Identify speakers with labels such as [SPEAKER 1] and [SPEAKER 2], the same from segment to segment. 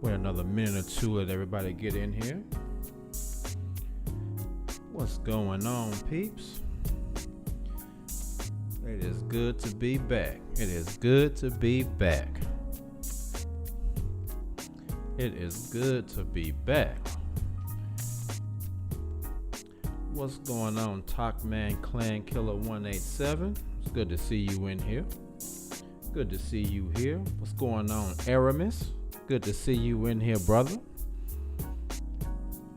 [SPEAKER 1] Wait another minute or two, let everybody get in here. What's going on, peeps? It is good to be back. It is good to be back. It is good to be back. What's going on, Talkman Clan Killer 187? It's good to see you in here. Good to see you here. What's going on, Aramis? Good to see you in here, brother.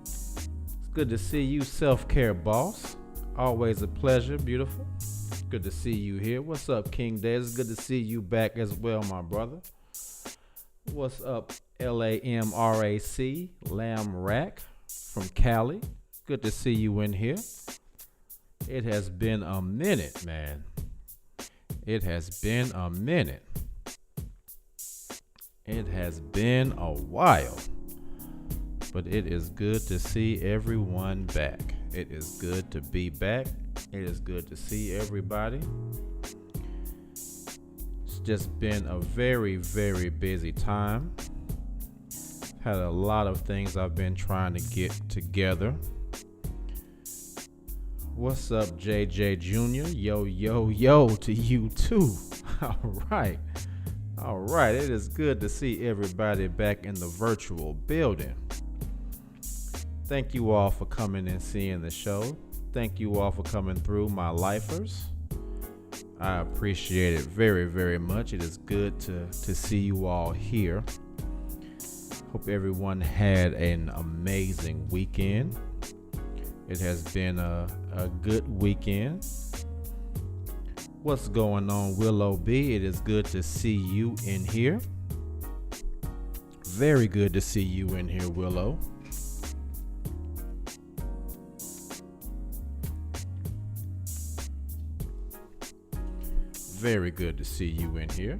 [SPEAKER 1] It's good to see you, Self-Care Boss. Always a pleasure, beautiful. Good to see you here. What's up, King Days? It's good to see you back as well, my brother. What's up, LAMRAC, Lamb Rack from Cali? Good to see you in here. It has been a minute, man. It has been a minute. It has been a while. But it is good to see everyone back. It is good to be back. It is good to see everybody. It's just been a very, very busy time. Had a lot of things I've been trying to get together. What's up, JJ Jr.? Yo, yo, yo to you too. All right. All right. It is good to see everybody back in the virtual building. Thank you all for coming and seeing the show. Thank you all for coming through, my lifers. I appreciate it very, very much. It is good to see you all here. Hope everyone had an amazing weekend. It has been a good weekend. What's going on, Willow B? It is good to see you in here. Very good to see you in here, Willow. Very good to see you in here.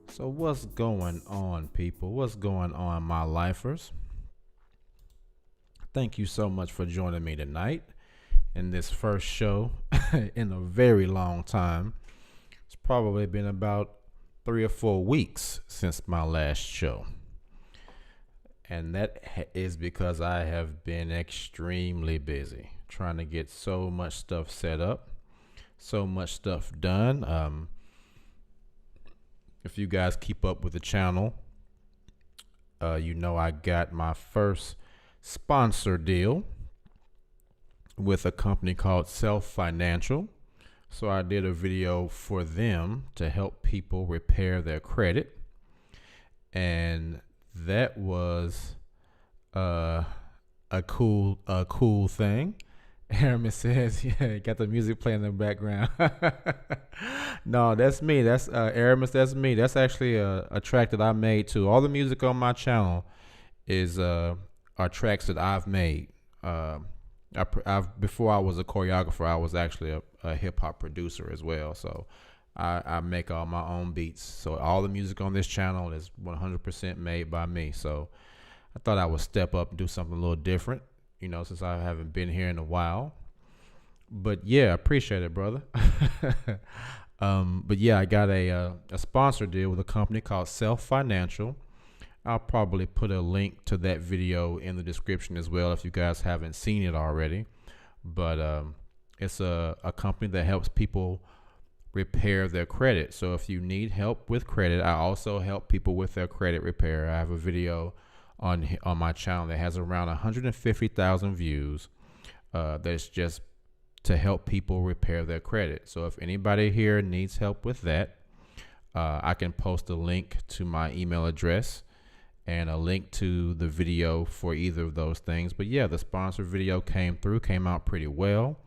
[SPEAKER 1] So what's going on, people? What's going on, my lifers? Thank you so much for joining me tonight in this first show in a very long time. It's probably been about 3 or 4 weeks since my last show. And that is because I have been extremely busy trying to get so much stuff set up, so much stuff done. If you guys keep up with the channel, you know I got my first sponsor deal with a company called Self Financial. So I did a video for them to help people repair their credit. And that was a cool thing. Aramis says, yeah, you got the music playing in the background. No, that's me. That's Aramis, that's me. That's actually a track that I made too. All the music on my channel is are tracks that I've made. Before I was a choreographer, I was actually a hip hop producer as well. So I make all my own beats. So all the music on this channel is 100% made by me. So I thought I would step up and do something a little different, you know, since I haven't been here in a while. But yeah, I appreciate it, brother. But yeah, I got a sponsor deal with a company called Self Financial. I'll probably put a link to that video in the description as well if you guys haven't seen it already. But it's a company that helps people repair their credit. So if you need help with credit, I also help people with their credit repair. I have a video on my channel that has around 150,000 views. That's just to help people repair their credit. So if anybody here needs help with that, I can post a link to my email address and a link to the video for either of those things. But yeah, the sponsored video came out pretty well.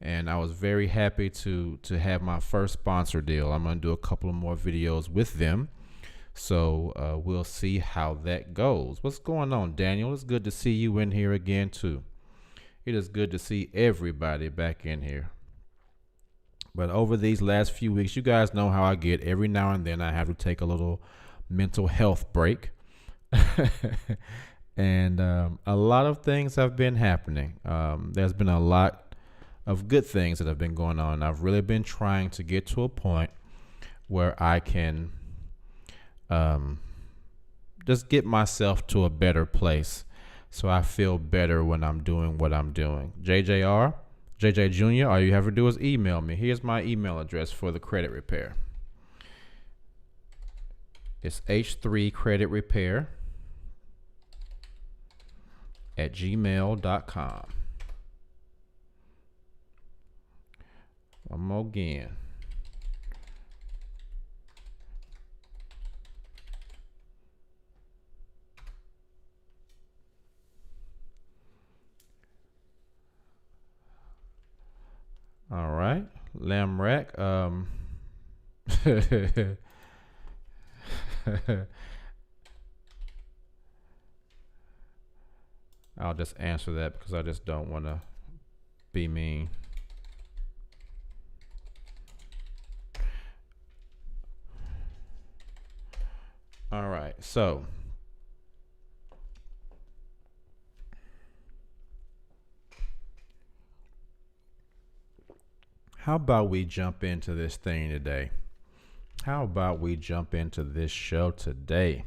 [SPEAKER 1] And I was very happy to have my first sponsor deal. I'm going to do a couple of more videos with them. So we'll see how that goes. What's going on, Daniel? It's good to see you in here again, too. It is good to see everybody back in here. But over these last few weeks, you guys know how I get. Every now and then I have to take a little mental health break. And a lot of things have been happening. There's been a lot of good things that have been going on. I've really been trying to get to a point where I can just get myself to a better place, so I feel better when I'm doing what I'm doing. JJ Jr., all you have to do is email me. Here's my email address for the credit repair. It's h3creditrepair@gmail.com. One more again. All right, Lamrack. I'll just answer that because I just don't want to be mean. All right, so how about we jump into this thing today? How about we jump into this show today?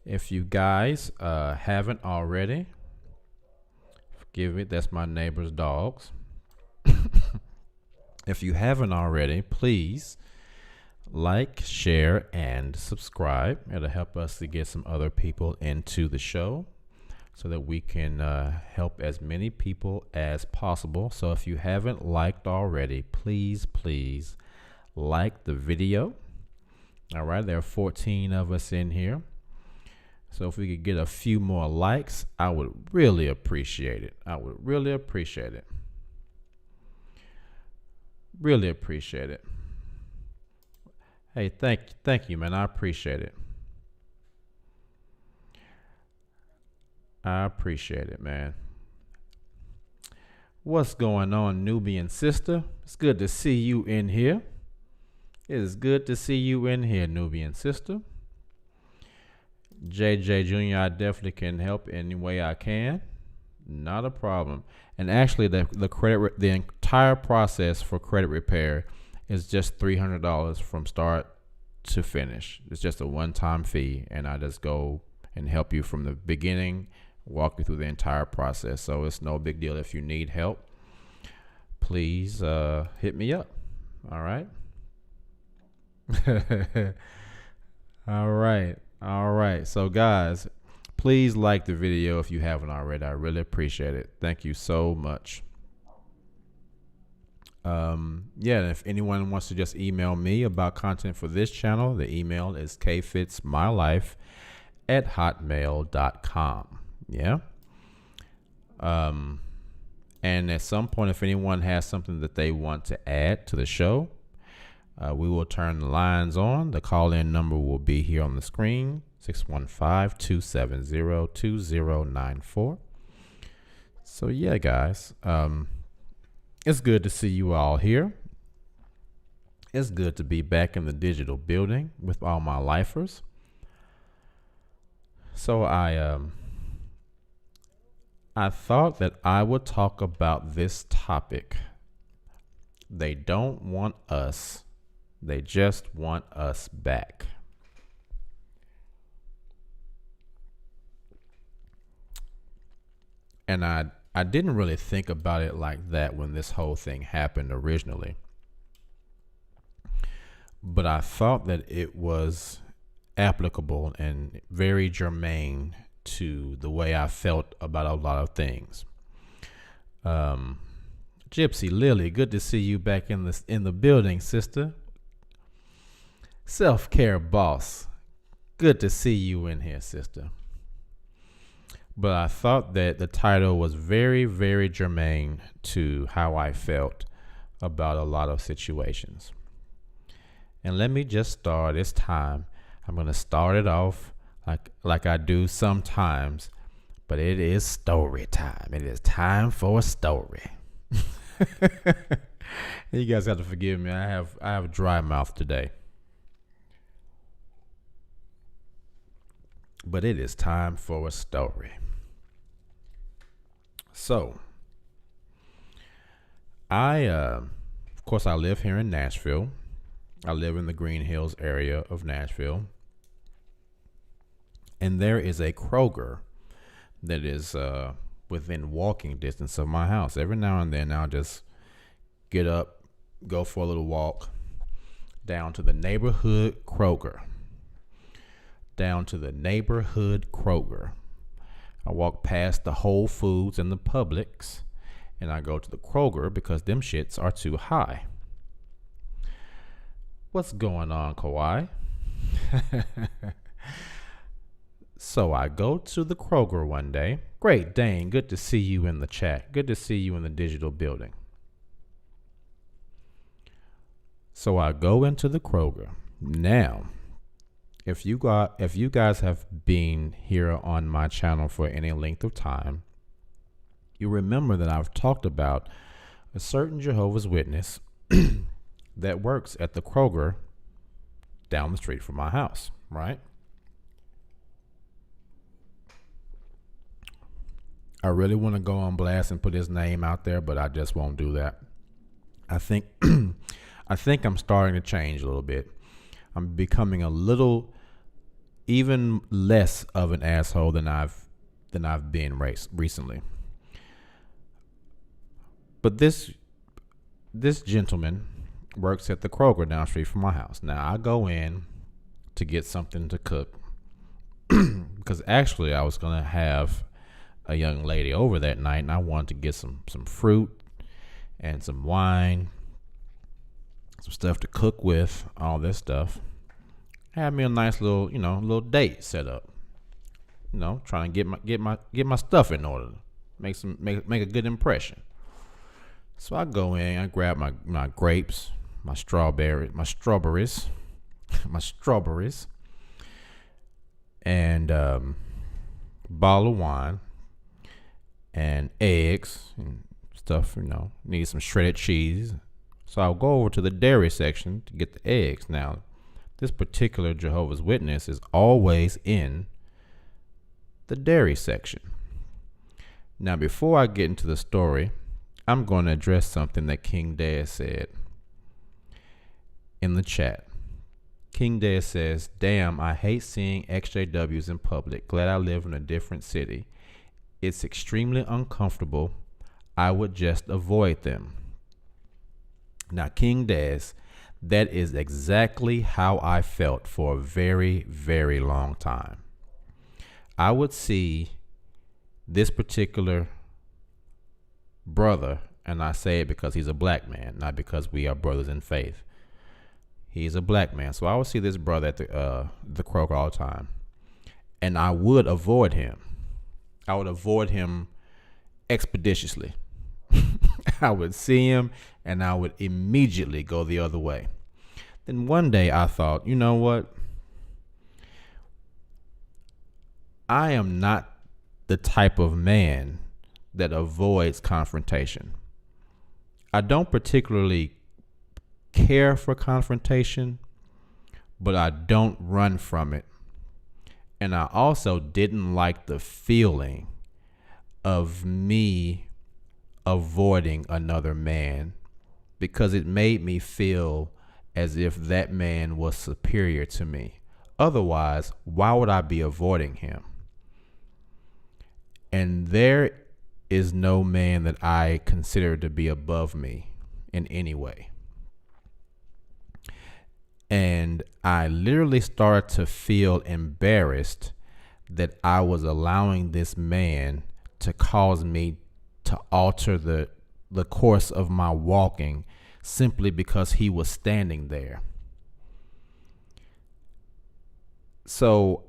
[SPEAKER 1] If you guys haven't already, forgive me, that's my neighbor's dogs. If you haven't already, please like, share, and subscribe. It'll help us to get some other people into the show so that we can help as many people as possible. So if you haven't liked already, please like the video. All right, there are 14 of us in here. So if we could get a few more likes, I would really appreciate it. I would really appreciate it. Really appreciate it. Hey, thank you, man. I appreciate it. I appreciate it, man. What's going on, Nubian sister? It's good to see you in here. It is good to see you in here, Nubian sister. JJ Jr., I definitely can help any way I can. Not a problem. And actually, the entire process for credit repair is just $300 from start to finish. It's just a one-time fee, and I just go and help you from the beginning, walk you through the entire process. So it's no big deal. If you need help, please hit me up. All right. All right. So guys, please like the video if you haven't already. I really appreciate it. Thank you so much. Yeah, if anyone wants to just email me about content for this channel, the email is kfitsmylife@hotmail.com. Yeah. And at some point, if anyone has something that they want to add to the show, we will turn the lines on. The call-in number will be here on the screen, 615-270-2094. So yeah, guys, it's good to see you all here. It's good to be back in the digital building with all my lifers. So I thought that I would talk about this topic. They don't want us. They just want us back. And I didn't really think about it like that when this whole thing happened originally. But I thought that it was applicable and very germane to the way I felt about a lot of things. Gypsy Lily, good to see you back in the building, sister. Self-care boss, good to see you in here, sister. But I thought that the title was very, very germane to how I felt about a lot of situations. And let me just start this time. I'm going to start it off like I do sometimes, but it is story time. It is time for a story. You guys have to forgive me. I have a dry mouth today. But it is time for a story. So, Of course, I live here in Nashville. I live in the Green Hills area of Nashville. And there is a Kroger that is within walking distance of my house. Every now and then I'll just get up, go for a little walk down to the neighborhood Kroger. I walk past the Whole Foods and the Publix, and I go to the Kroger because them shits are too high. What's going on, Kawhi? So I go to the Kroger one day. Great Dane, good to see you in the chat. Good to see you in the digital building. So I go into the Kroger. Now, if you guys have been here on my channel for any length of time, you remember that I've talked about a certain Jehovah's Witness that works at the Kroger down the street from my house, right? I really want to go on blast and put his name out there, but I just won't do that. I think I'm starting to change a little bit. I'm becoming a little even less of an asshole than I've been recently. But this gentleman works at the Kroger down the street from my house. Now I go in to get something to cook because actually I was gonna have a young lady over that night, and I wanted to get some fruit and some wine, some stuff to cook with, all this stuff. Had me a nice little date set up. Trying to get my stuff in order, make a good impression. So I go in, I grab my grapes, my strawberries, and bottle of wine and eggs and stuff. Need some shredded cheese. So I'll go over to the dairy section to get the eggs. Now, this particular Jehovah's Witness is always in the dairy section. Now, before I get into the story, I'm going to address something that King Dez said in the chat. King Dez says, "Damn, I hate seeing XJWs in public. Glad I live in a different city. It's extremely uncomfortable. I would just avoid them." Now, King Dez, that is exactly how I felt for a very, very long time. I would see this particular brother, and I say it because he's a black man, not because we are brothers in faith. He's a black man. So I would see this brother at the Kroger all the time, and I would avoid him. I would avoid him expeditiously. I would see him, and I would immediately go the other way. Then one day I thought, you know what? I am not the type of man that avoids confrontation. I don't particularly care for confrontation, but I don't run from it. And I also didn't like the feeling of me avoiding another man, because it made me feel as if that man was superior to me. Otherwise, why would I be avoiding him? And there is no man that I consider to be above me in any way. And I literally started to feel embarrassed that I was allowing this man to cause me to alter the course of my walking simply because he was standing there. So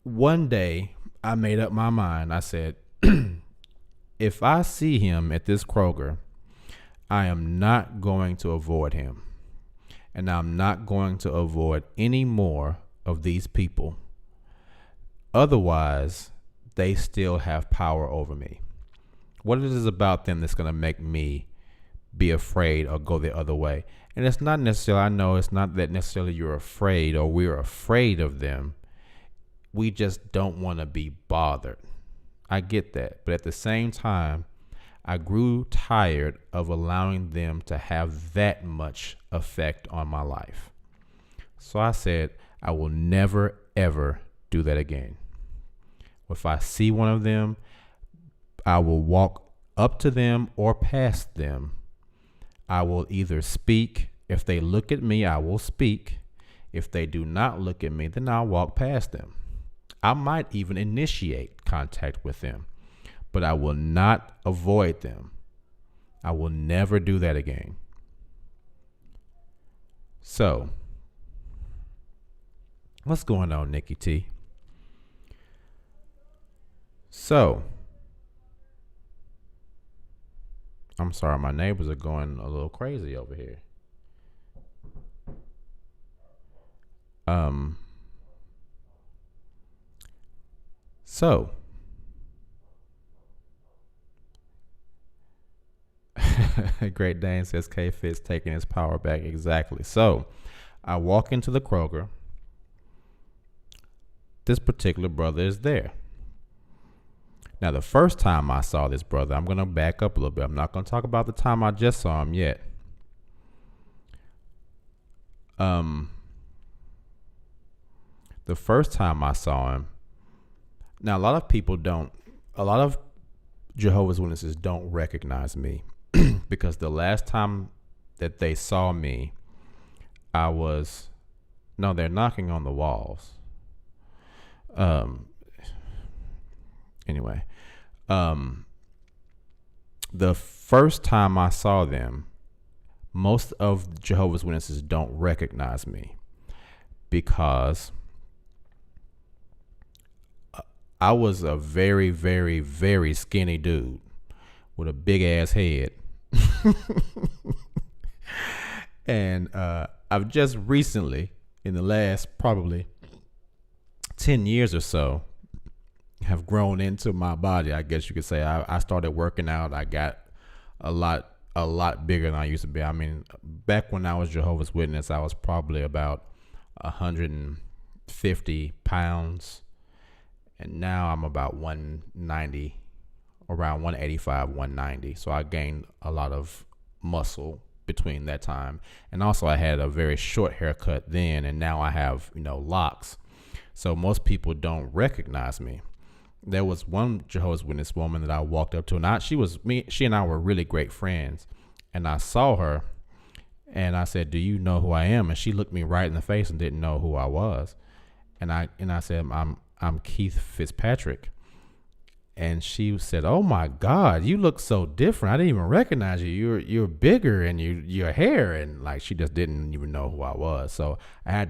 [SPEAKER 1] one day I made up my mind. I said, if I see him at this Kroger, I am not going to avoid him. And I'm not going to avoid any more of these people. Otherwise, they still have power over me. What it is about them that's going to make me be afraid or go the other way? And it's not necessarily, I know it's not that necessarily you're afraid or we're afraid of them. We just don't want to be bothered. I get that. But at the same time, I grew tired of allowing them to have that much effect on my life. So I said, I will never, ever do that again. If I see one of them, I will walk up to them or past them. I will either speak. If they look at me, I will speak. If they do not look at me, then I'll walk past them. I might even initiate contact with them, but I will not avoid them. I will never do that again. So, what's going on, Nikki T? So, I'm sorry, my neighbors are going a little crazy over here. So, Great Dane says K-Fit's taking his power back. Exactly. So, I walk into the Kroger. This particular brother is there. Now, the first time I saw this brother, I'm going to back up a little bit. I'm not going to talk about the time I just saw him yet. The first time I saw him, now a lot of Jehovah's Witnesses don't recognize me because the last time that they saw me, they're knocking on the walls. Anyway, the first time I saw them, most of Jehovah's Witnesses don't recognize me because I was a very, very, very skinny dude with a big ass head. And I've just recently, in the last probably 10 years or so, have grown into my body. I guess you could say I started working out. I got a lot bigger than I used to be. I mean, back when I was Jehovah's Witness, I was probably about 150 pounds. And now I'm about 190, around 185, 190. So I gained a lot of muscle between that time. And also I had a very short haircut then, and now I have, locks. So most people don't recognize me. There was one Jehovah's Witness woman that I walked up to, and she and I were really great friends. And I saw her and I said, "Do you know who I am?" And she looked me right in the face and didn't know who I was. And I said, I'm Keith Fitzpatrick. And she said, "Oh my God, you look so different. I didn't even recognize you. You're bigger, and your hair," and like she just didn't even know who I was. So I had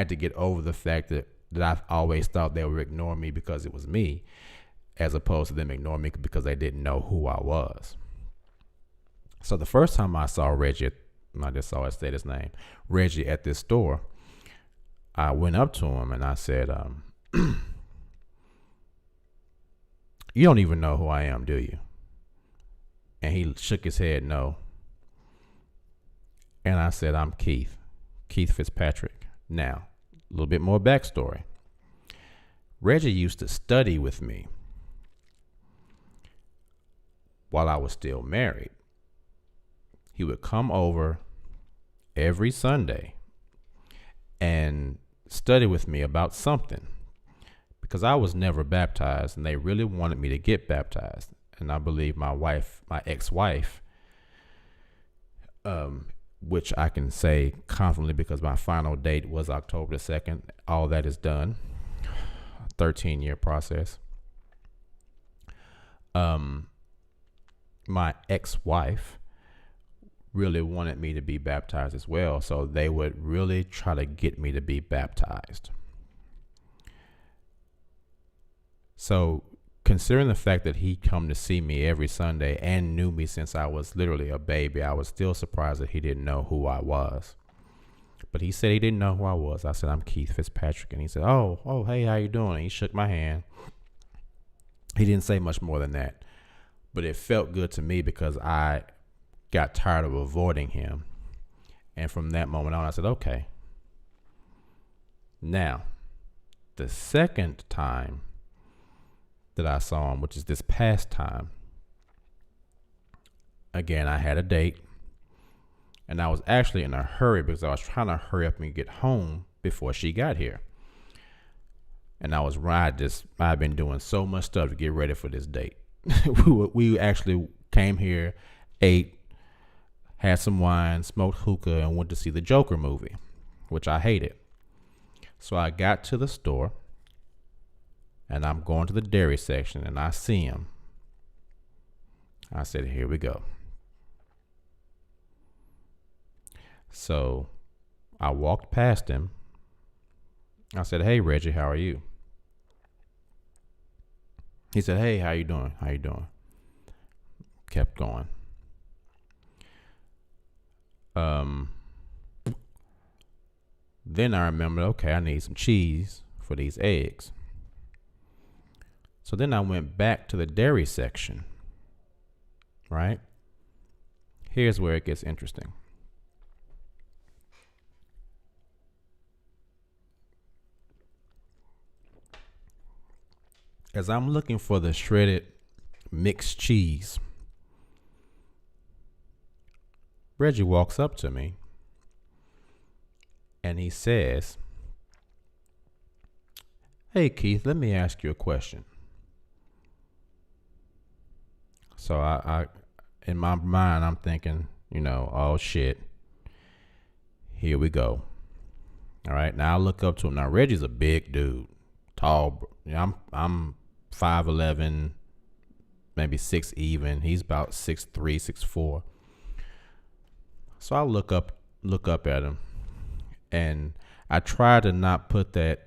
[SPEAKER 1] to get over the fact that I've always thought they would ignore me because it was me, as opposed to them ignoring me because they didn't know who I was. So the first time I saw Reggie, and I just saw it state his name, Reggie, at this store, I went up to him and I said, "You don't even know who I am, do you?" And he shook his head no. And I said, "I'm Keith Fitzpatrick." Now, a little bit more backstory. Reggie used to study with me while I was still married. He would come over every Sunday and study with me about something, because I was never baptized and they really wanted me to get baptized. And I believe my ex-wife, which I can say confidently because my final date was October the 2nd. All that is done. 13-year process. My ex-wife really wanted me to be baptized as well. So they would really try to get me to be baptized. So considering the fact that he come to see me every Sunday and knew me since I was literally a baby, I was still surprised that he didn't know who I was. But he said he didn't know who I was. I said, "I'm Keith Fitzpatrick." And he said, oh, hey, how you doing? He shook my hand. He didn't say much more than that. But it felt good to me because I got tired of avoiding him. And from that moment on, I said, okay. Now, the second time that I saw him, which is this past time, again, I had a date, and I was actually in a hurry because I was trying to hurry up and get home before she got here. And I've been doing so much stuff to get ready for this date. we actually came here, ate, had some wine, smoked hookah, and went to see the Joker movie, which I hated. So I got to the store, and I'm going to the dairy section, and I see him. I said, here we go. So I walked past him. I said, hey, Reggie, how are you? He said, hey, how you doing? How you doing? Kept going. Then I remembered, okay, I need some cheese for these eggs. So then I went back to the dairy section, right? Here's where it gets interesting. As I'm looking for the shredded mixed cheese, Reggie walks up to me and he says, hey, Keith, let me ask you a question. So I in my mind, I'm thinking, oh shit, here we go. All right, now I look up to him. Now Reggie's a big dude, tall. I'm 5'11", maybe 6 even. He's about 6'3", 6'4". So I look up at him, and I try to not put that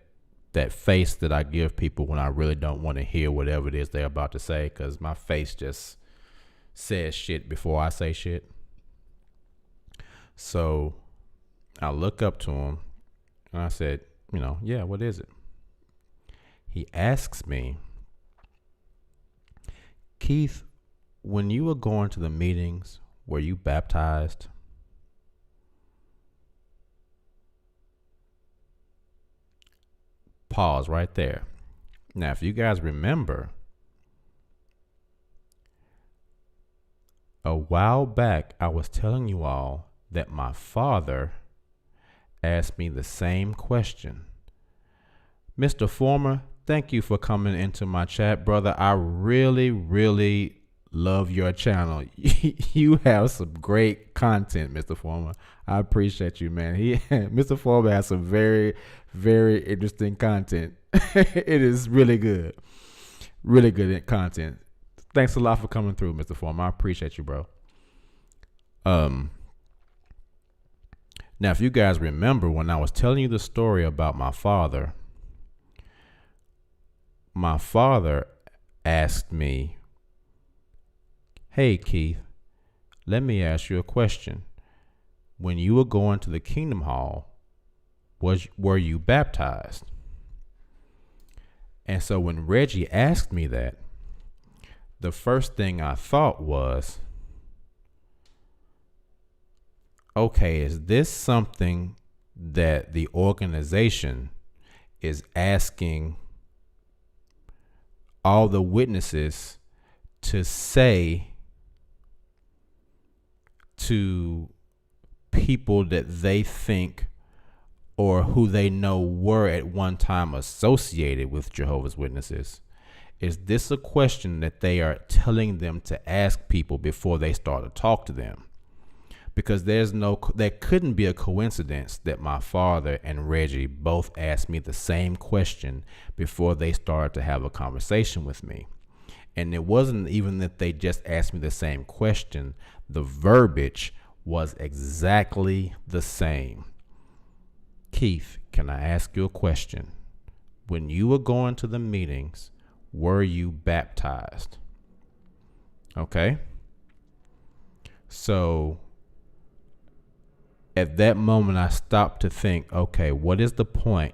[SPEAKER 1] face that I give people when I really don't want to hear whatever it is they're about to say, because my face just says shit before I say shit. So I look up to him, and I said, yeah, what is it? He asks me, Keith, when you were going to the meetings, were you baptized? Pause right there. Now, if you guys remember, a while back, I was telling you all that my father asked me the same question. Mr. Former, thank you for coming into my chat, brother. I really, really love your channel. You have some great content, Mr. Former. I appreciate you, man. Mr. Former has some very, very interesting content. It is really good. Really good content. Thanks a lot for coming through, Mr. Former. I appreciate you, bro. Now, if you guys remember when I was telling you the story about my father asked me, hey, Keith, let me ask you a question. When you were going to the Kingdom Hall, were you baptized? And so when Reggie asked me that, the first thing I thought was, okay, is this something that the organization is asking all the witnesses to say to people that they think or who they know were at one time associated with Jehovah's Witnesses? Is this a question that they are telling them to ask people before they start to talk to them? Because there couldn't be a coincidence that my father and Reggie both asked me the same question before they started to have a conversation with me. And it wasn't even that they just asked me the same question. The verbiage was exactly the same. Keith, can I ask you a question? When you were going to the meetings, were you baptized? Okay. So at that moment, I stopped to think, okay, what is the point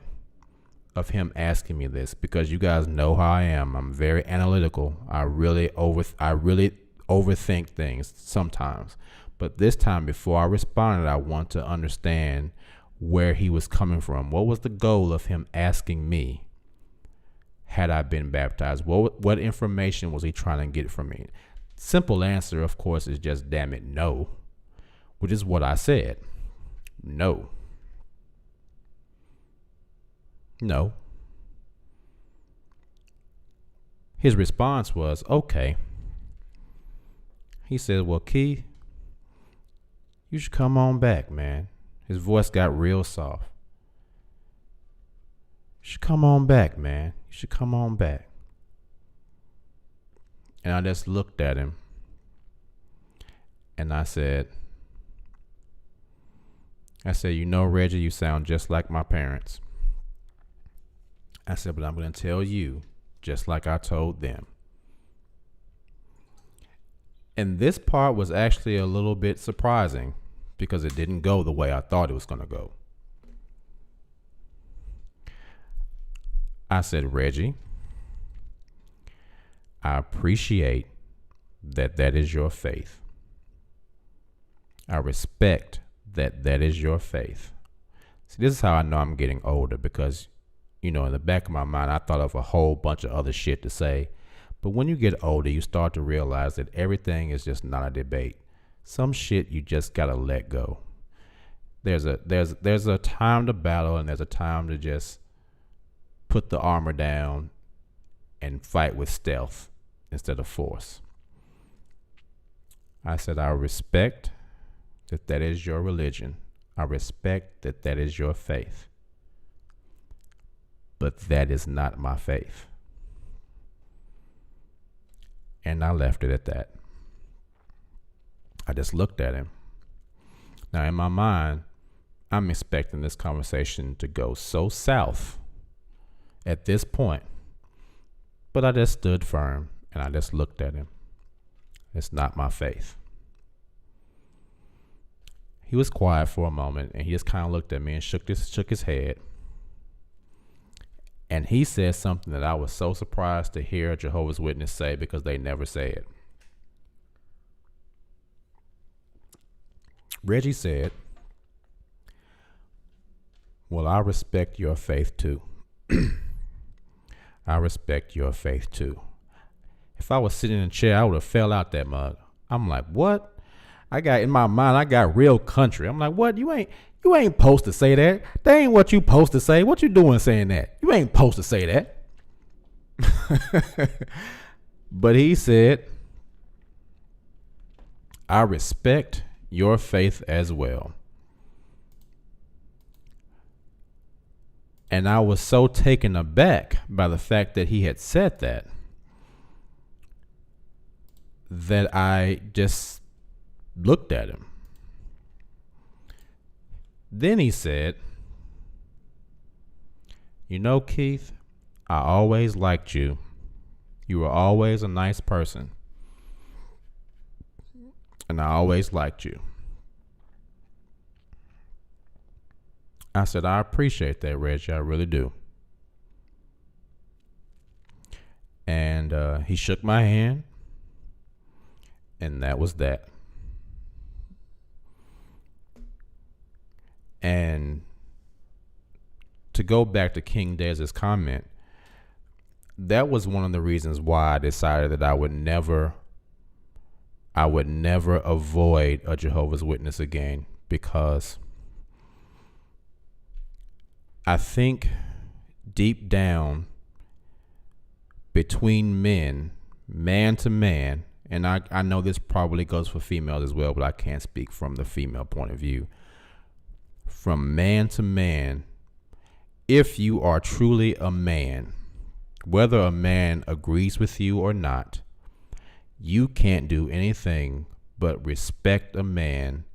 [SPEAKER 1] of him asking me this? Because you guys know how I am. I'm very analytical. I really overthink things sometimes. But this time, before I responded, I want to understand where he was coming from. What was the goal of him asking me, had I been baptized? What information was he trying to get from me? Simple answer, of course, is just damn it, no, which is what I said. No. No. His response was, okay. He said, well, Keith, you should come on back, man. His voice got real soft. You should come on back, man. You should come on back. And I just looked at him and I said, you know, Reggie, you sound just like my parents. I said, but I'm going to tell you just like I told them. And this part was actually a little bit surprising because it didn't go the way I thought it was going to go. I said, Reggie, I appreciate that is your faith. I respect that is your faith. See, this is how I know I'm getting older because, you know, in the back of my mind, I thought of a whole bunch of other shit to say. But when you get older, you start to realize that everything is just not a debate. Some shit you just gotta let go. There's a time to battle and there's a time to just put the armor down and fight with stealth instead of force. I said, I respect that is your religion. I respect that is your faith. But that is not my faith. And I left it at that. I just looked at him. Now, in my mind, I'm expecting this conversation to go so south at this point. But I just stood firm and I just looked at him. It's not my faith. He was quiet for a moment and he just kind of looked at me and shook his head. And he said something that I was so surprised to hear a Jehovah's Witness say because they never say it. Reggie said, well, I respect your faith too. I respect your faith too. If I was sitting in a chair, I would have fell out that mug. I'm like, what? In my mind, I got real country. I'm like, what? You ain't supposed to say that. That ain't what you supposed to say. What you doing saying that? You ain't supposed to say that. But he said, I respect your faith as well. And I was so taken aback by the fact that he had said that I just looked at him. Then he said, you know, Keith, I always liked you. You were always a nice person. And I always liked you. I said, I appreciate that, Reggie. I really do. And he shook my hand. And that was that. And to go back to King Dez's comment, that was one of the reasons why I decided that I would never avoid a Jehovah's Witness again, because I think deep down between men, man to man, and I know this probably goes for females as well, but I can't speak from the female point of view. From man to man, if you are truly a man, whether a man agrees with you or not, you can't do anything but respect a man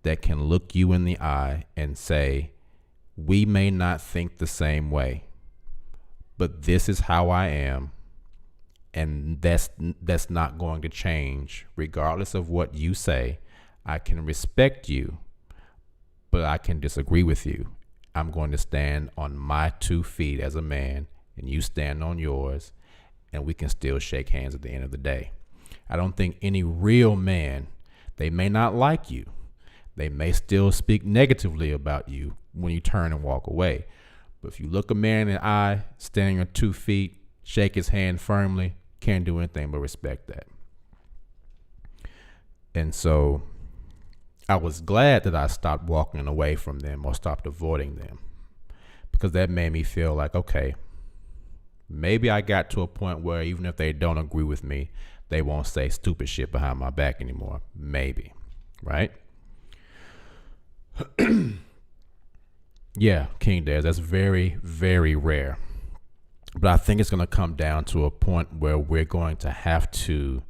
[SPEAKER 1] that can look you in the eye and say, we may not think the same way, but this is how I am, and that's not going to change regardless of what you say. I can respect you, but I can disagree with you. I'm going to stand on my 2 feet as a man, and you stand on yours, and we can still shake hands at the end of the day. I don't think any real man, they may not like you. They may still speak negatively about you when you turn and walk away. But if you look a man in the eye, stand on 2 feet, shake his hand firmly, can't do anything but respect that. And so I was glad that I stopped walking away from them or stopped avoiding them, because that made me feel like, okay, maybe I got to a point where even if they don't agree with me, they won't say stupid shit behind my back anymore. Maybe, right? Yeah, King Des, that's very, very rare. But I think it's going to come down to a point where we're going to have to,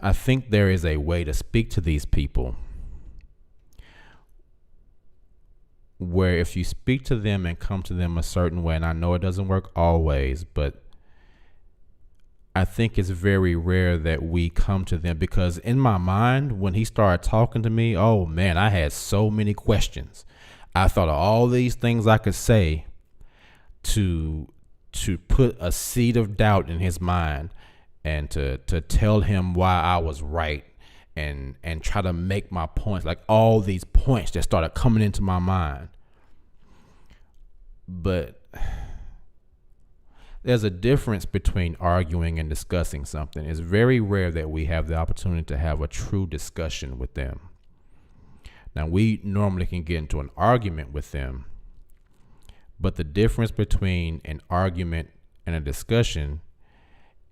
[SPEAKER 1] I think there is a way to speak to these people where if you speak to them and come to them a certain way, and I know it doesn't work always, but I think it's very rare that we come to them, because in my mind, when he started talking to me, oh man, I had so many questions. I thought of all these things I could say to put a seed of doubt in his mind and to tell him why I was right and try to make my points, like all these points that started coming into my mind. But there's a difference between arguing and discussing something. It's very rare that we have the opportunity to have a true discussion with them. Now, we normally can get into an argument with them, but the difference between an argument and a discussion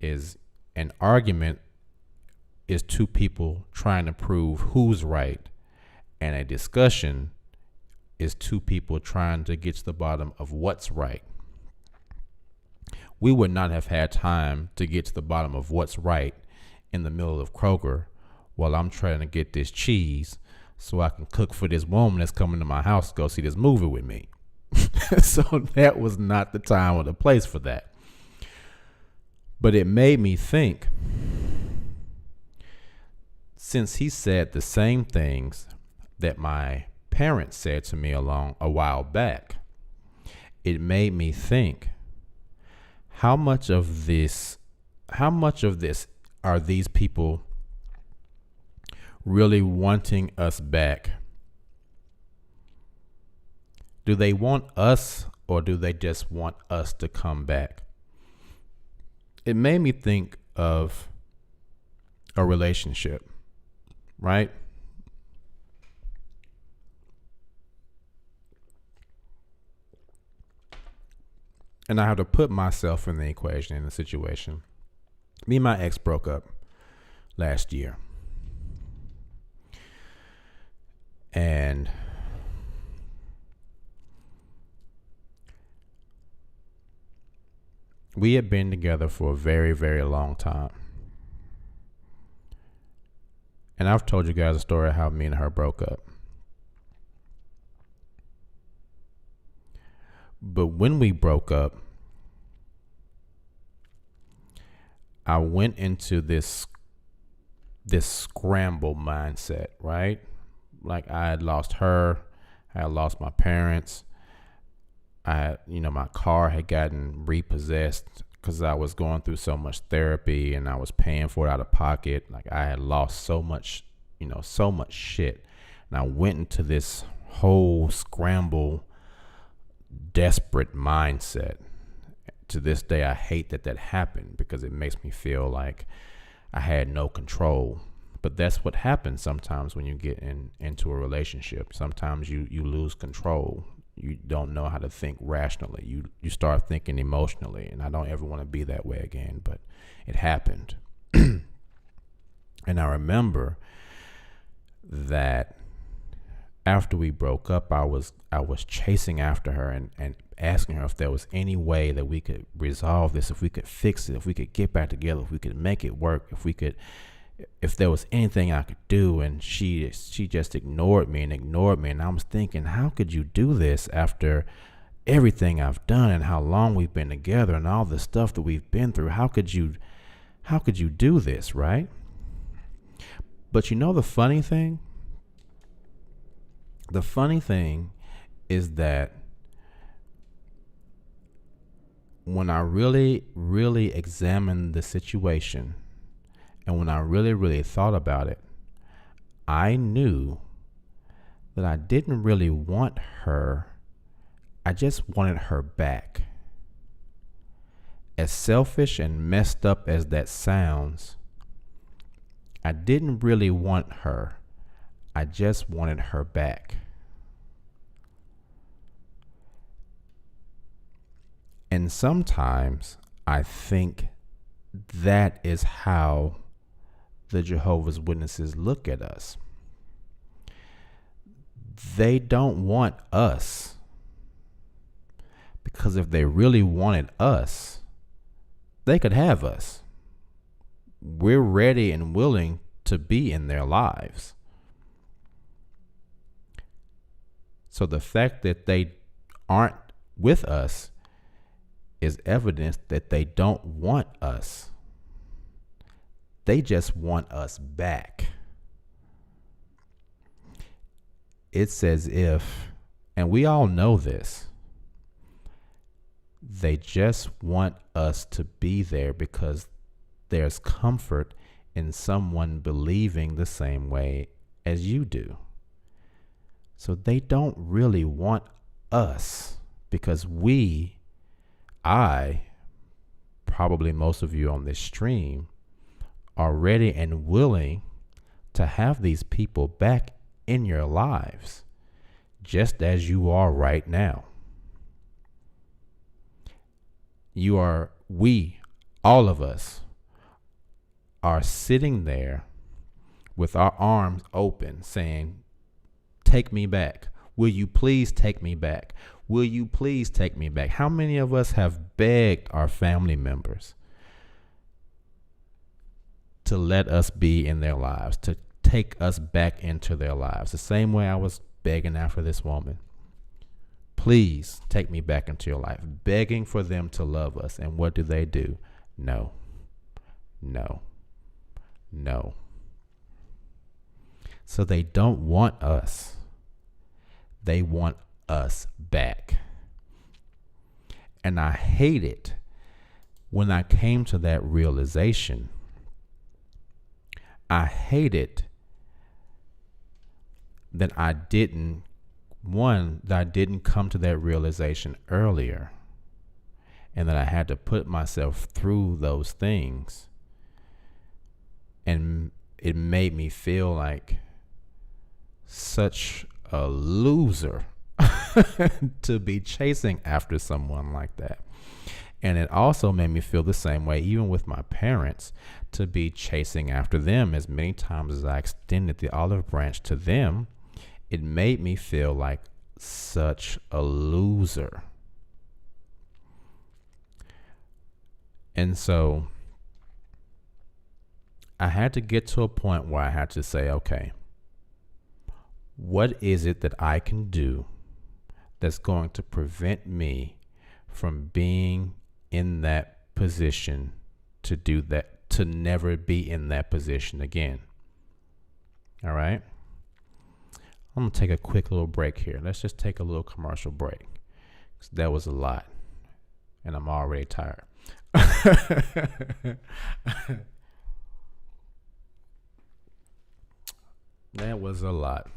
[SPEAKER 1] is an argument is two people trying to prove who's right, and a discussion is two people trying to get to the bottom of what's right. We would not have had time to get to the bottom of what's right in the middle of Kroger while I'm trying to get this cheese so I can cook for this woman that's coming to my house to go see this movie with me. So that was not the time or the place for that. But it made me think, since he said the same things that my parents said to me a while back, it made me think, how much of this are these people really wanting us back? Do they want us, or do they just want us to come back? It made me think of a relationship, right? And I have to put myself in the equation, in the situation. Me and my ex broke up last year. And we had been together for a very, very long time. And I've told you guys a story of how me and her broke up. But when we broke up, I went into this scramble mindset, right? Like, I had lost her, I had lost my parents. My car had gotten repossessed because I was going through so much therapy and I was paying for it out of pocket. Like, I had lost so much shit. And I went into this whole scramble, desperate mindset. To this day, I hate that happened, because it makes me feel like I had no control. But that's what happens sometimes when you get into a relationship. Sometimes you lose control. You don't know how to think rationally. You start thinking emotionally, and I don't ever want to be that way again, but it happened. And I remember that after we broke up, I was chasing after her and asking her if there was any way that we could resolve this, if we could fix it, if we could get back together, if we could make it work, if there was anything I could do. And she just ignored me. And I was thinking, how could you do this after everything I've done and how long we've been together and all the stuff that we've been through? How could you do this, right? But you know the funny thing? The funny thing is that when I really, really examined the situation, and when I really, really thought about it, I knew that I didn't really want her. I just wanted her back. As selfish and messed up as that sounds, I didn't really want her. I just wanted her back. And sometimes I think that is how the Jehovah's Witnesses look at us. They don't want us, because if they really wanted us, they could have us. We're ready and willing to be in their lives. So the fact that they aren't with us is evidence that they don't want us. They just want us back. It's as if, and we all know this, they just want us to be there because there's comfort in someone believing the same way as you do. So they don't really want us because probably most of you on this stream, are ready and willing to have these people back in your lives, just as you are right now. All of us are sitting there with our arms open saying, take me back. Will you please take me back? Will you please take me back? How many of us have begged our family members to let us be in their lives, to take us back into their lives? The same way I was begging after this woman. Please take me back into your life, begging for them to love us. And what do? No, no, no. So they don't want us. They want us back. And I hate it when I came to that realization. I hate it that I didn't come to that realization earlier, and that I had to put myself through those things. And it made me feel like such a loser to be chasing after someone like that. And it also made me feel the same way, even with my parents, to be chasing after them. As many times as I extended the olive branch to them, it made me feel like such a loser. And so I had to get to a point where I had to say, okay, what is it that I can do that's going to prevent me from being in that position to do that, to never be in that position again? All right. I'm going to take a quick little break here. Let's just take a little commercial break. That was a lot, and I'm already tired. That was a lot.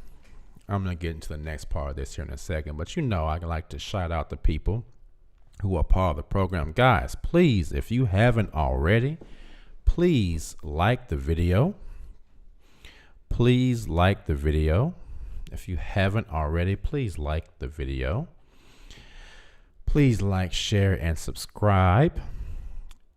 [SPEAKER 1] I'm going to get into the next part of this here in a second. But I like to shout out the people who are part of the program. Guys, please, if you haven't already, please like the video. Please like the video. If you haven't already, please like the video. Please like, share, and subscribe.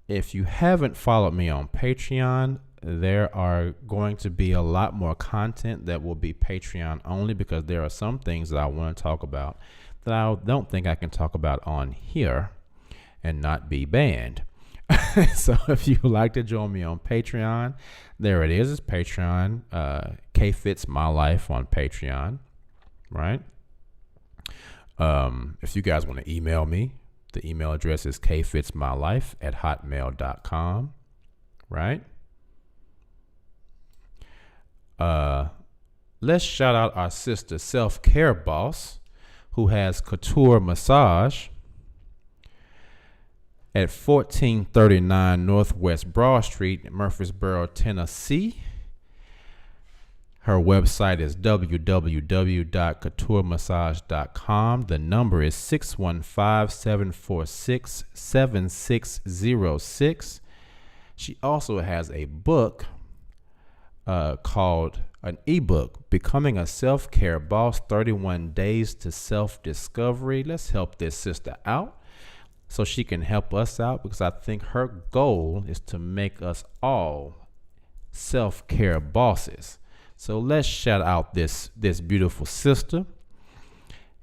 [SPEAKER 1] If you haven't followed me on Patreon, there are going to be a lot more content that will be Patreon only, because there are some things that I want to talk about that I don't think I can talk about on here and not be banned. So if you would like to join me on Patreon, there it is. It's Patreon. K Fits My Life on Patreon, right? If you guys want to email me, the email address is kfitsmylife@hotmail.com, right? Let's shout out our sister Self-Care Boss, who has Couture Massage at 1439 Northwest Broad Street, Murfreesboro, Tennessee. Her website is www.couturemassage.com. The number is 615-746-7606. She also has a book called an ebook, Becoming a Self-Care Boss, 31 Days to Self-Discovery. Let's help this sister out so she can help us out, because I think her goal is to make us all self-care bosses. So let's shout out this beautiful sister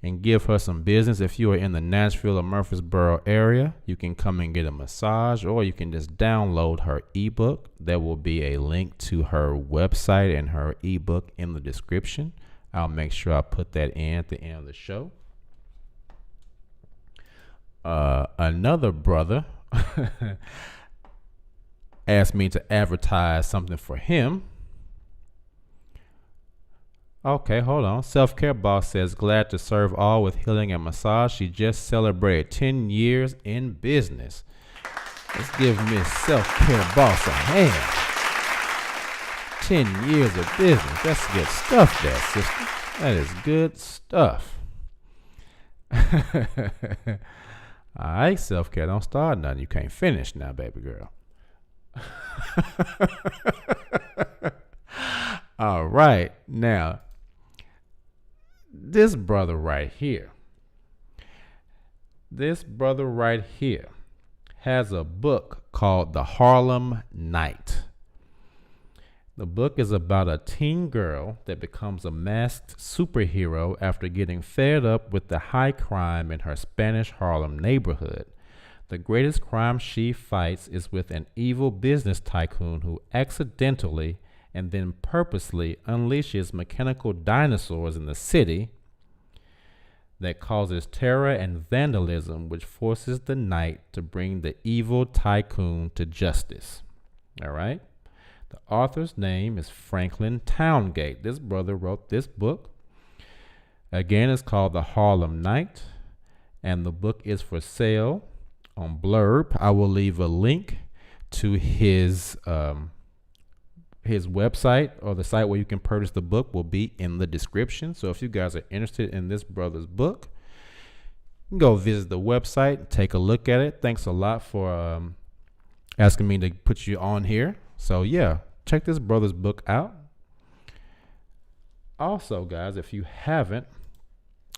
[SPEAKER 1] and give her some business. If you are in the Nashville or Murfreesboro area, you can come and get a massage, or you can just download her ebook. There will be a link to her website and her ebook in the description. I'll make sure I put that in at the end of the show. Another brother asked me to advertise something for him. Okay, hold on. Self-Care Boss says, glad to serve all with healing and massage. She just celebrated 10 years in business. Let's give Miss Self-Care Boss a hand. 10 years of business. That's good stuff there, sister. That is good stuff. All right, self-care. Don't start nothing you can't finish now, baby girl. All right. Now, this brother right here has a book called The Harlem Night. The book is about a teen girl that becomes a masked superhero after getting fed up with the high crime in her Spanish Harlem neighborhood. The greatest crime she fights is with an evil business tycoon who accidentally and then purposely unleashes mechanical dinosaurs in the city that causes terror and vandalism, which forces the night to bring the evil tycoon to justice. All right? The author's name is Franklin Towngate. This brother wrote this book. Again, it's called The Harlem Night, and the book is for sale on Blurb. I will leave a link to his website, or the site where you can purchase the book will be in the description. So if you guys are interested in this brother's book, you can go visit the website, take a look at it. Thanks a lot for asking me to put you on here. So yeah, check this brother's book out. Also, guys, if you haven't,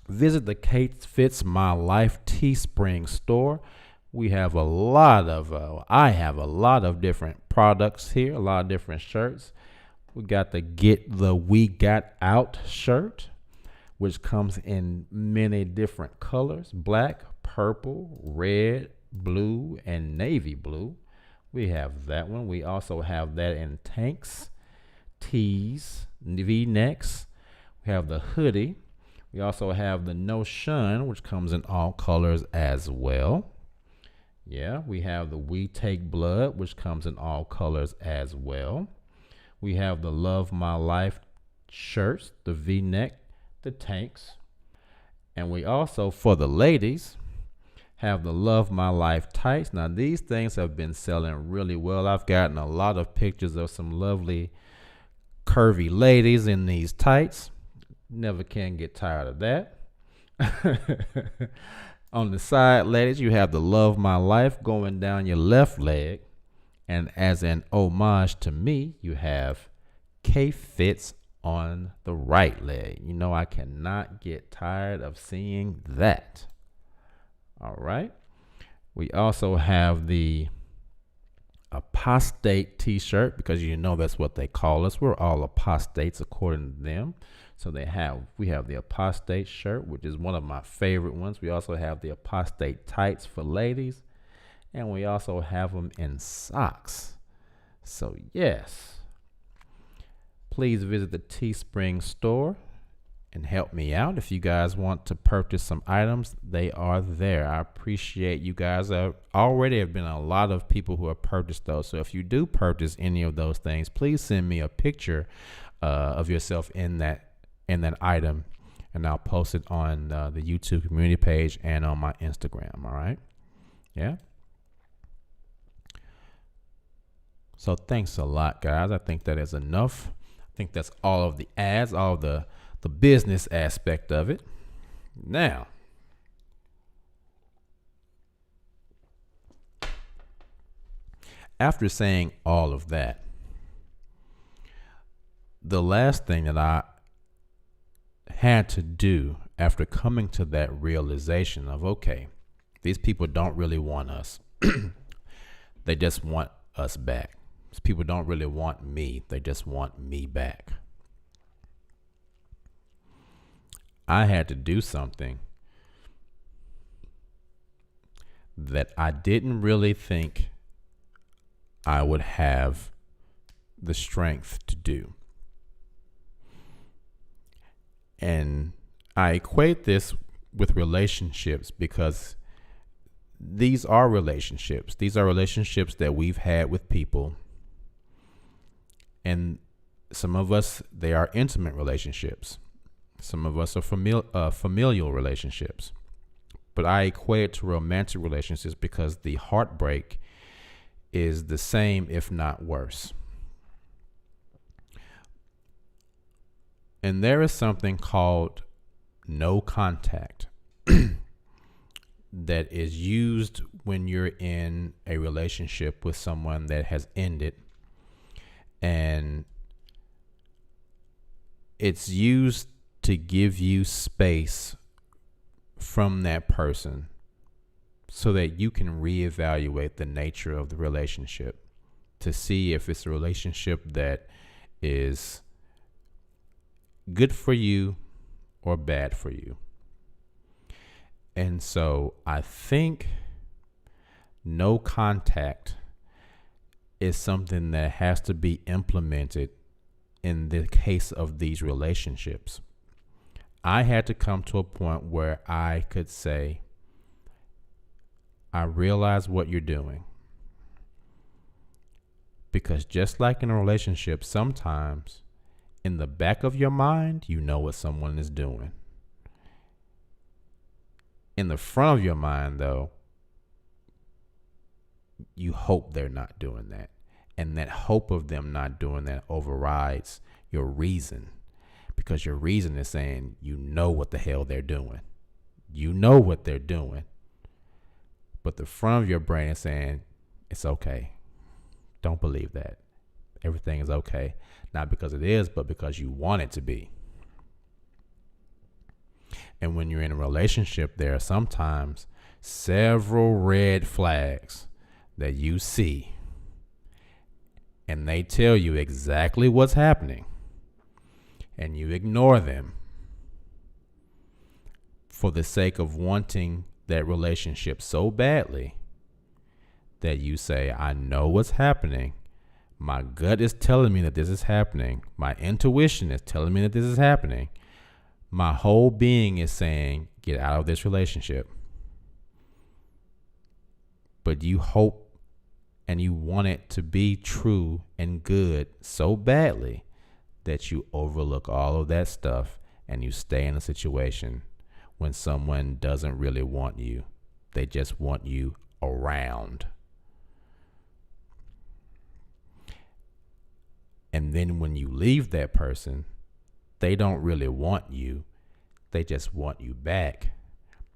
[SPEAKER 1] visit the Kate Fits My Life Teespring store. We have a lot of, I have a lot of different products here, a lot of different shirts. We got the Get the We Got Out shirt, which comes in many different colors: black, purple, red, blue, and navy blue. We have that one. We also have that in tanks, tees, V-necks. We have the hoodie. We also have the No Shun, which comes in all colors as well. Yeah, we have the We Take Blood, which comes in all colors as well. We have the Love My Life shirts, the V-neck, the tanks. And we also, for the ladies, have the Love My Life tights. Now, these things have been selling really well. I've gotten a lot of pictures of some lovely curvy ladies in these tights. Never can get tired of that. On the side, ladies, you have the Love My Life going down your left leg. And as an homage to me, you have K Fits on the right leg. You know, I cannot get tired of seeing that. All right. We also have the apostate t-shirt, because you know that's what they call us. We're all apostates according to them. So we have the apostate shirt, which is one of my favorite ones. We also have the apostate tights for ladies, and we also have them in socks. So yes, please visit the Teespring store and help me out. If you guys want to purchase some items, they are there. I appreciate you guys. There already have been a lot of people who have purchased those. So if you do purchase any of those things, please send me a picture of yourself in that item, and I'll post it on the YouTube community page and on my Instagram. All right. Yeah. So thanks a lot, guys. I think that is enough. I think that's all of the ads, all of the business aspect of it. Now, after saying all of that, the last thing that I had to do after coming to that realization of, okay, these people don't really want us. They just want us back. These people don't really want me. They just want me back. I had to do something that I didn't really think I would have the strength to do. And I equate this with relationships because these are relationships. These are relationships that we've had with people. And some of us, they are intimate relationships. Some of us are familial relationships. But I equate it to romantic relationships because the heartbreak is the same, if not worse. And there is something called no contact that is used when you're in a relationship with someone that has ended. And it's used to give you space from that person so that you can reevaluate the nature of the relationship to see if it's a relationship that is good for you or bad for you. And so I think no contact is something that has to be implemented in the case of these relationships. I had to come to a point where I could say, I realize what you're doing. Because just like in a relationship, sometimes in the back of your mind, you know what someone is doing. In the front of your mind, though, you hope they're not doing that. And that hope of them not doing that overrides your reason. Because your reason is saying, you know what the hell they're doing. You know what they're doing. But the front of your brain is saying, it's okay. Don't believe that. Everything is okay. Not because it is, but because you want it to be. And when you're in a relationship, there are sometimes several red flags that you see. And they tell you exactly what's happening. And you ignore them for the sake of wanting that relationship so badly that you say, I know what's happening. My gut is telling me that this is happening. My intuition is telling me that this is happening. My whole being is saying, get out of this relationship. But you hope and you want it to be true and good so badly that you overlook all of that stuff and you stay in a situation when someone doesn't really want you. They just want you around. And then when you leave that person, they don't really want you. They just want you back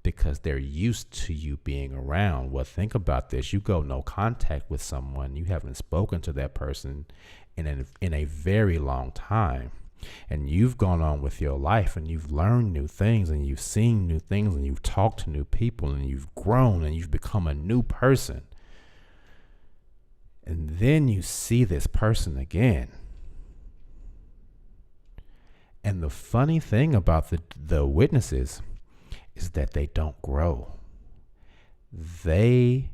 [SPEAKER 1] because they're used to you being around. Well, think about this. You go no contact with someone. You haven't spoken to that person in a very long time. And you've gone on with your life and you've learned new things and you've seen new things and you've talked to new people and you've grown and you've become a new person. And then you see this person again. And the funny thing about the witnesses is that they don't grow. They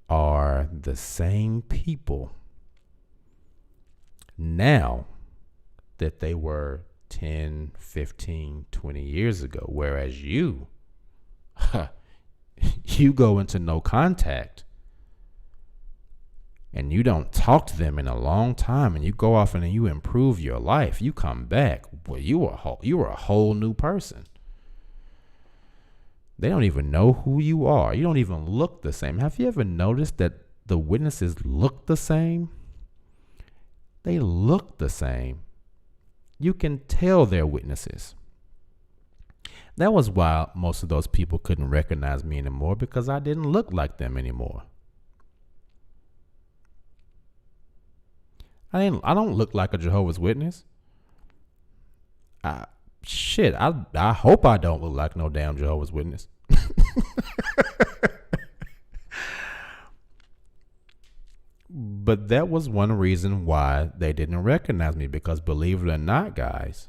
[SPEAKER 1] are the same people now that they were 10, 15, 20 years ago. Whereas you go into no contact and you don't talk to them in a long time and you go off and you improve your life. You come back. Well, you were a whole new person. They don't even know who you are. You don't even look the same. Have you ever noticed that the witnesses look the same? They look the same. You can tell they're witnesses. That was why most of those people couldn't recognize me anymore, because I didn't look like them anymore. I don't look like a Jehovah's Witness. I hope I don't look like no damn Jehovah's Witness. But that was one reason why they didn't recognize me, because believe it or not, guys,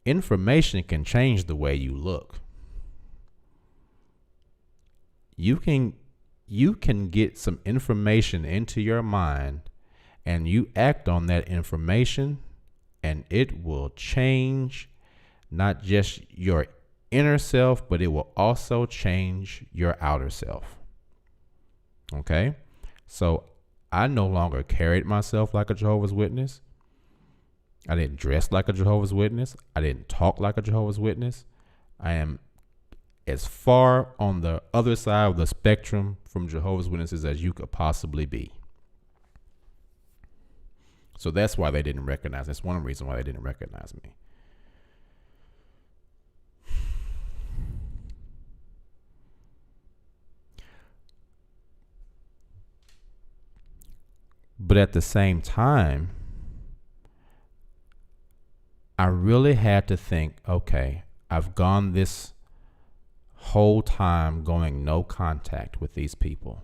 [SPEAKER 1] information can change the way you look. You can get some information into your mind and you act on that information, and it will change not just your inner self, but it will also change your outer self. Okay? So I no longer carried myself like a Jehovah's Witness. I didn't dress like a Jehovah's Witness. I didn't talk like a Jehovah's Witness. I am as far on the other side of the spectrum from Jehovah's Witnesses as you could possibly be. So that's why they didn't recognize. That's one reason why they didn't recognize me. But at the same time, I really had to think, okay, I've gone this whole time going no contact with these people.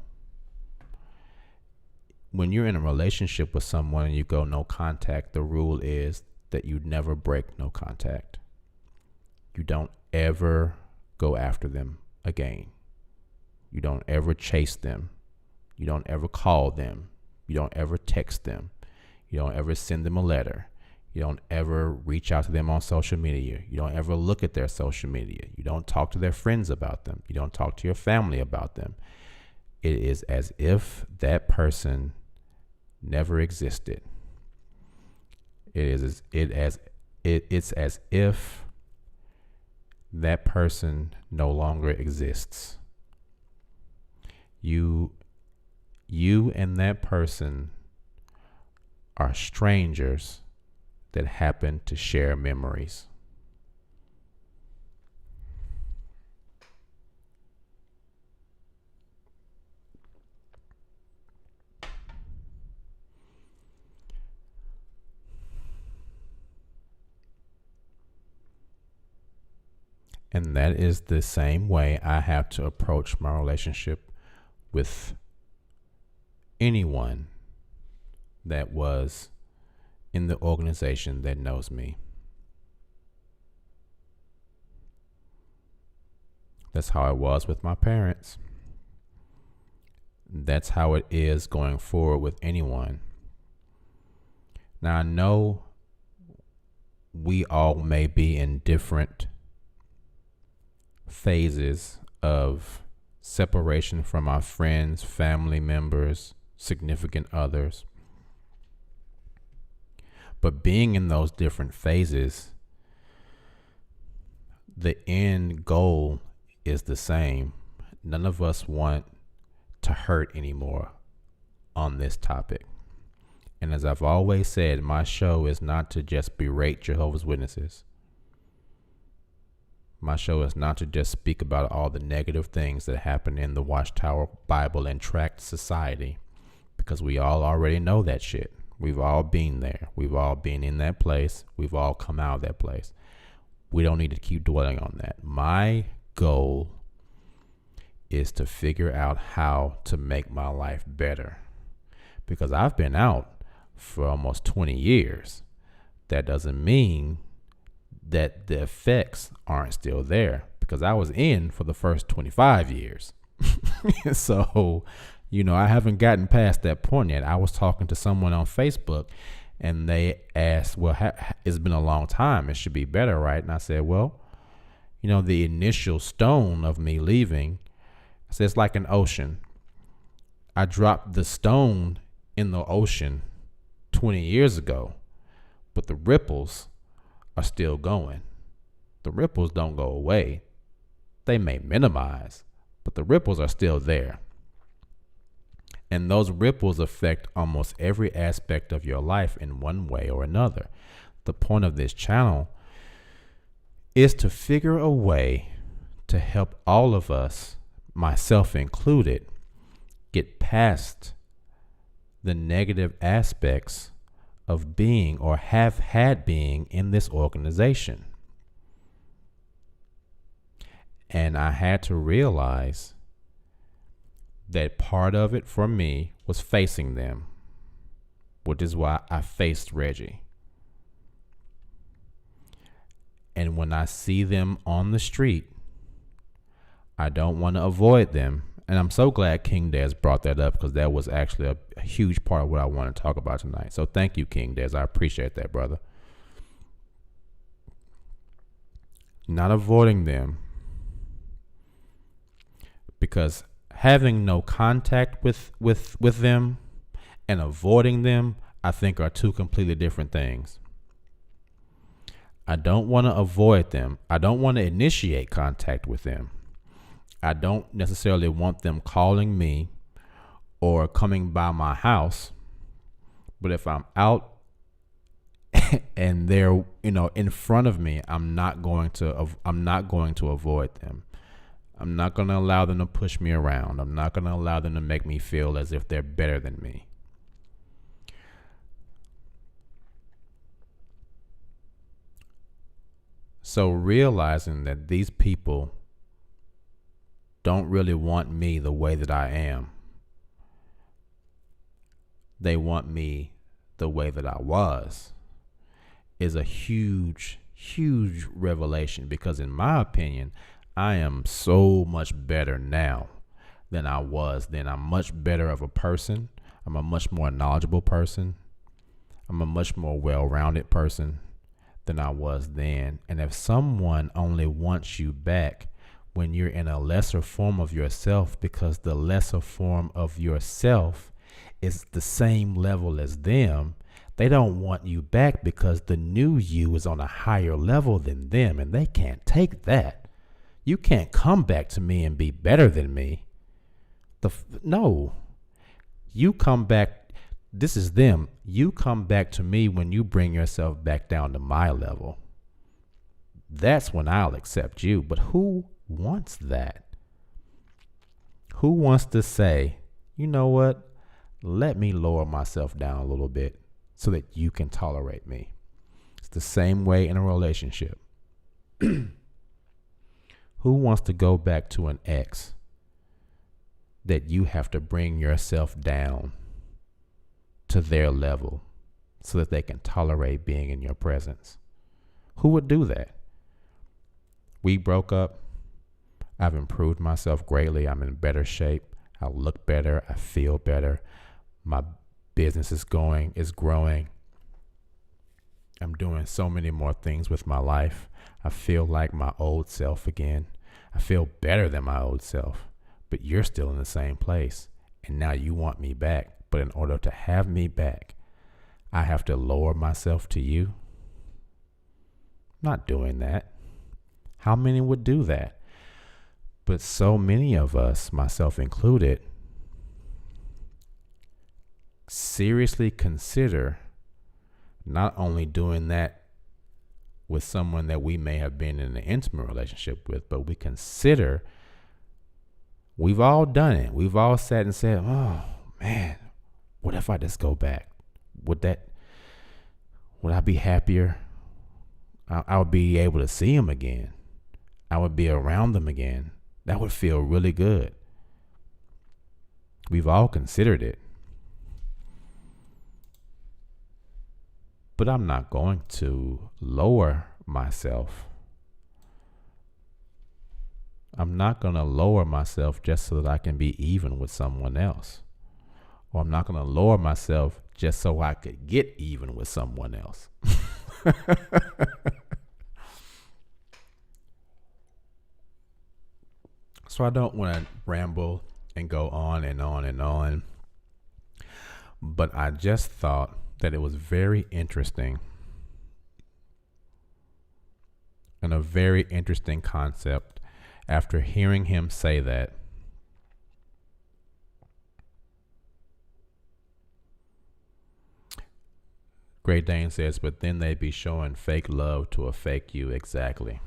[SPEAKER 1] When you're in a relationship with someone and you go no contact, the rule is that you never break no contact. You don't ever go after them again. You don't ever chase them. You don't ever call them. You don't ever text them. You don't ever send them a letter. You don't ever reach out to them on social media. You don't ever look at their social media. You don't talk to their friends about them. You don't talk to your family about them. It is as if that person never existed. It's as if that person no longer exists. You and that person are strangers that happen to share memories. And that is the same way I have to approach my relationship with anyone that was in the organization that knows me. That's how it was with my parents. That's how it is going forward with anyone. Now, I know we all may be in different phases of separation from our friends, family members, significant others. But being in those different phases, the end goal is the same. None of us want to hurt anymore on this topic. And as I've always said, my show is not to just berate Jehovah's Witnesses. My show is not to just speak about all the negative things that happen in the Watchtower Bible and Tract Society, because we all already know that shit. We've all been there. We've all been in that place. We've all come out of that place. We don't need to keep dwelling on that. My goal is to figure out how to make my life better, because I've been out for almost 20 years. That doesn't mean that the effects aren't still there, because I was in for the first 25 years. So, I haven't gotten past that point yet. I was talking to someone on Facebook and they asked, well, it's been a long time. It should be better, right? And I said, well, the initial stone of me leaving, I said, it's like an ocean. I dropped the stone in the ocean 20 years ago, but the ripples are still going. The ripples don't go away. They may minimize, but the ripples are still there. And those ripples affect almost every aspect of your life in one way or another. The point of this channel is to figure a way to help all of us, myself included, get past the negative aspects of being or have had being in this organization. And I had to realize that part of it for me was facing them, which is why I faced Reggie. And when I see them on the street, I don't want to avoid them. And I'm so glad King Des brought that up, because that was actually a huge part of what I want to talk about tonight. So thank you, King Des. I appreciate that, brother. Not avoiding them, because having no contact with them and avoiding them, I think, are two completely different things. I don't want to avoid them. I don't want to initiate contact with them. I don't necessarily want them calling me or coming by my house. But if I'm out and they're, in front of me, I'm not going to avoid them. I'm not going to allow them to push me around. I'm not going to allow them to make me feel as if they're better than me. So realizing that these people don't really want me the way that I am. They want me the way that I was, is a huge, huge revelation, because in my opinion, I am so much better now than I was then. I'm much better of a person. I'm a much more knowledgeable person. I'm a much more well-rounded person than I was then. And if someone only wants you back when you're in a lesser form of yourself, because the lesser form of yourself is the same level as them, they don't want you back because the new you is on a higher level than them, and they can't take that. You can't come back to me and be better than me. No. You come back. This is them. You come back to me when you bring yourself back down to my level. That's when I'll accept you. But who wants that? Who wants to say, you know what? Let me lower myself down a little bit so that you can tolerate me. It's the same way in a relationship. Who wants to go back to an ex that you have to bring yourself down to their level so that they can tolerate being in your presence? Who would do that? We broke up. I've improved myself greatly. I'm in better shape. I look better. I feel better. My business is growing. I'm doing so many more things with my life. I feel like my old self again. I feel better than my old self. But you're still in the same place. And now you want me back. But in order to have me back, I have to lower myself to you. I'm not doing that. How many would do that? But so many of us, myself included, seriously consider not only doing that with someone that we may have been in an intimate relationship with, but we've all done it. We've all sat and said, oh man, what if I just go back? Would I be happier? I would be able to see them again. I would be around them again. That would feel really good. We've all considered it. But I'm not going to lower myself. I'm not going to lower myself just so that I can be even with someone else. Or I'm not going to lower myself just so I could get even with someone else. So I don't want to ramble and go on and on and on. But I just thought that it was very interesting and a very interesting concept after hearing him say that. Great Dane says, but then they'd be showing fake love to a fake you. Exactly.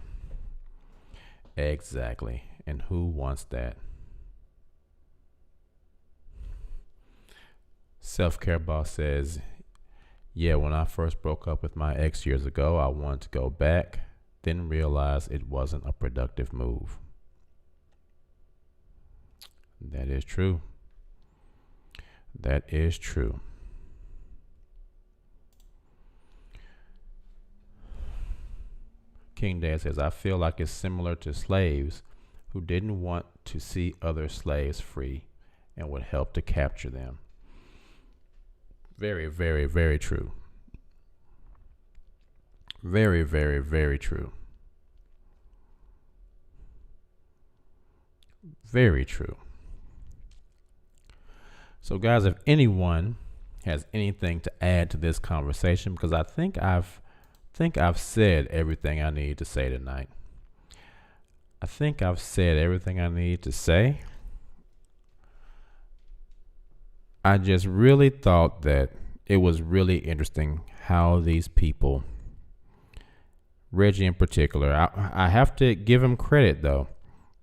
[SPEAKER 1] Exactly. And who wants that? Self-Care Boss says, Yeah, when I first broke up with my ex years ago, I wanted to go back, then realized it wasn't a productive move. That is true. That is true. King Dad says, I feel like it's similar to slaves who didn't want to see other slaves free and would help to capture them. Very, very, very true. Very, very, very true. Very true. So guys, if anyone has anything to add to this conversation, because I think I've said everything I need to say tonight. I think I've said everything I need to say. I just really thought that it was really interesting how these people, Reggie in particular, I have to give him credit though.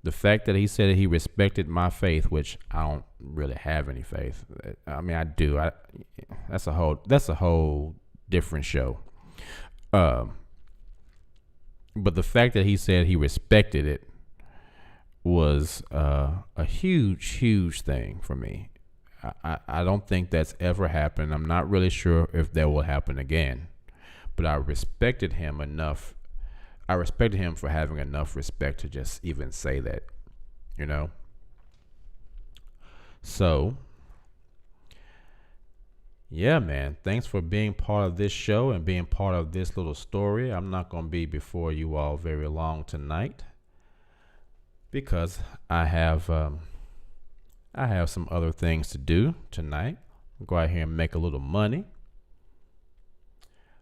[SPEAKER 1] The fact that he said that he respected my faith, which I don't really have any faith. I mean, I do. That's a whole different show. But the fact that he said he respected it was a huge thing for me. I don't think that's ever happened. I'm not really sure if that will happen again, but I respected him enough. I respected him for having enough respect to just even say that, you know? So, yeah, man, thanks for being part of this show and being part of this little story. I'm not going to be before you all very long tonight because I have some other things to do tonight. I'll go out here and make a little money.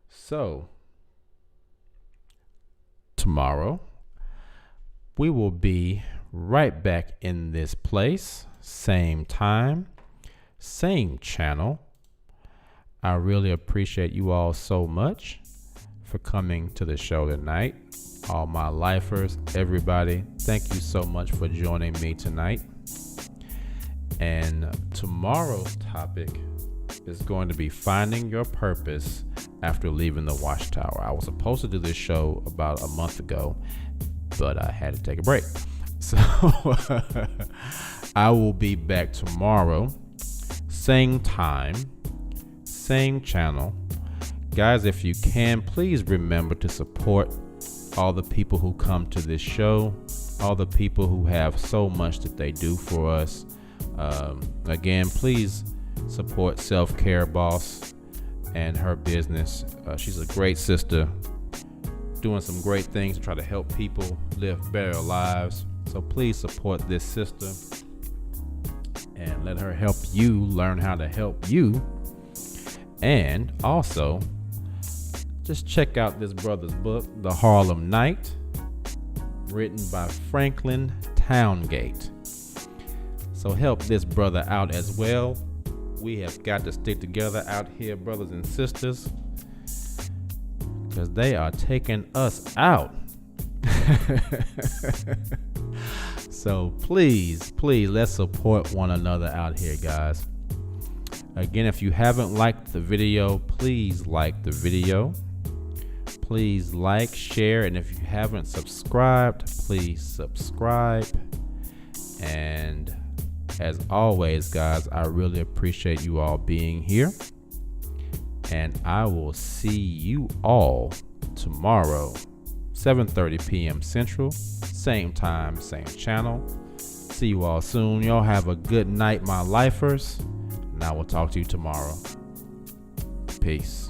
[SPEAKER 1] So, tomorrow, we will be right back in this place, same time, same channel. I really appreciate you all so much for coming to the show tonight. All my lifers, everybody, thank you so much for joining me tonight. And tomorrow's topic is going to be finding your purpose after leaving the watchtower. I was supposed to do this show about a month ago, but I had to take a break. So I will be back tomorrow, same time, same channel. Guys, if you can, please remember to support all the people who come to this show, all the people who have so much that they do for us. Again, please support Self-Care Boss and her business. She's a great sister doing some great things to try to help people live better lives. So please support this sister and let her help you learn how to help you. And also, just check out this brother's book, The Harlem Night, written by Franklin Towngate. So help this brother out as well. We have got to stick together out here, brothers and sisters, because they are taking us out. So please, let's support one another out here, guys. Again, if you haven't liked the video, please like the video. Please like, share, and if you haven't subscribed, please subscribe. And as always, guys, I really appreciate you all being here. And I will see you all tomorrow, 7:30 p.m. Central, same time, same channel. See you all soon. Y'all have a good night, my lifers. And I will talk to you tomorrow. Peace.